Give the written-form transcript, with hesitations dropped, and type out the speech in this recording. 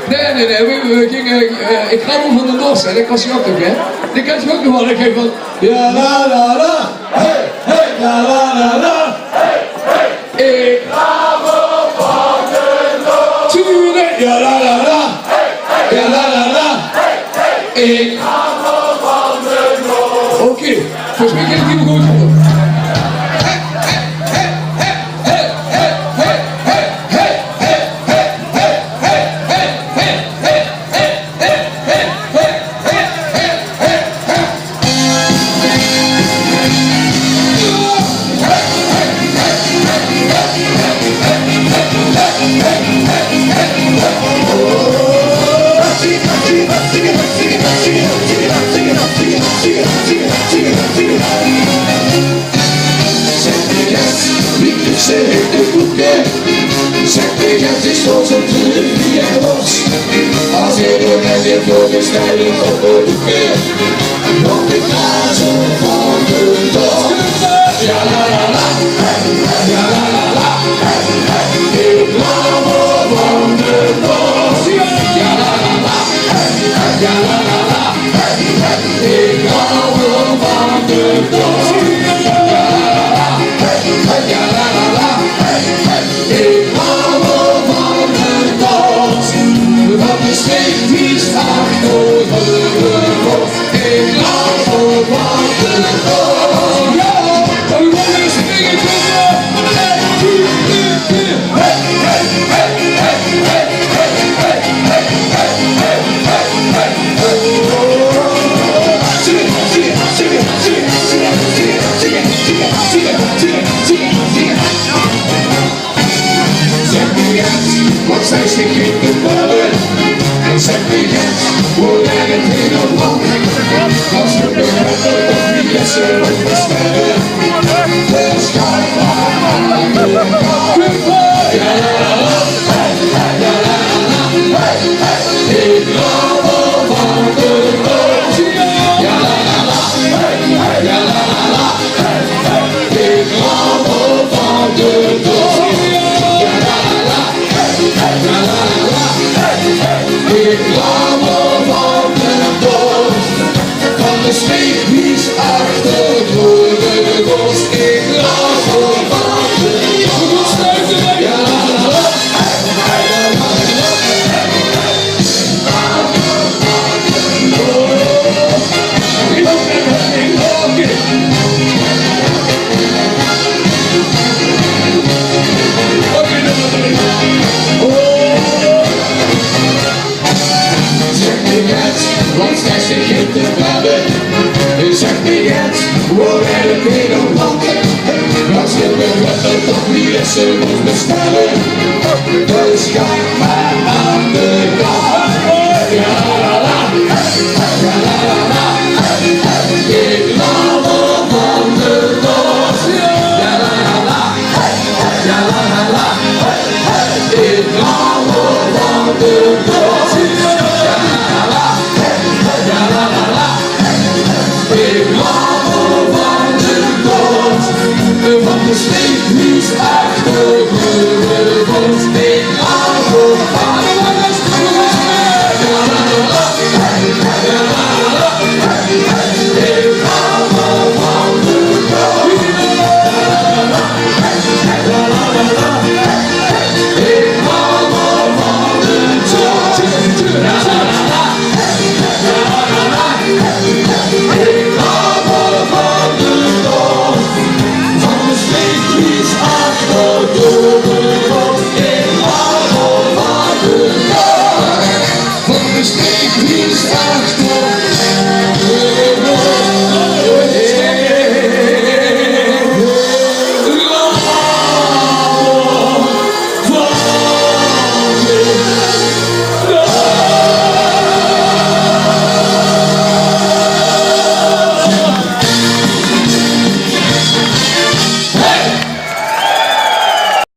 Nee, we gingen, ik grabbel van de los en dat was je ook, hè? Die kan je ook nog wel, ik geef van, ja la la la, hey, hey, la la la la, hey, hey, ik grabbel van de los, tuurlijk, ja la la la, hey, ja la la la, hey, ik grabbel van de los. Oké, volgens mij kan ik niet meer goed doen. Het is trots op de wie en was. Als eerder en weer voor de strijding op de doeken. Nog de glazen van de dag. Ja la la la, ja la la la. Ik hou van de dag. Ja la la la, ja la la la. Ik hou van de dag. Zij stik in de ballen en zeg me eens hoe lang het hier nog lang. Als we begrijpen dat die lessen ook bestellen, dus ga maar aan de kant. Ja la la la, ja la la la, ik hou van de roos. Ja la la la, ja la la la, ik hou van de roos. Ik hou van de dood, van de sleepjes achter de bos. Ik hou van de dood. Ja la la la, ja la la la. Wat zij zich in te bellen. Zeg me eens, hoe werd het weer nog lang? Als je begrijpt dat die lessen moet bestellen, dus ga maar aan de kant. Ja la la, ja la la la, ik hou van de dood. Ja la la la, ja la la la, ik hou van de dood.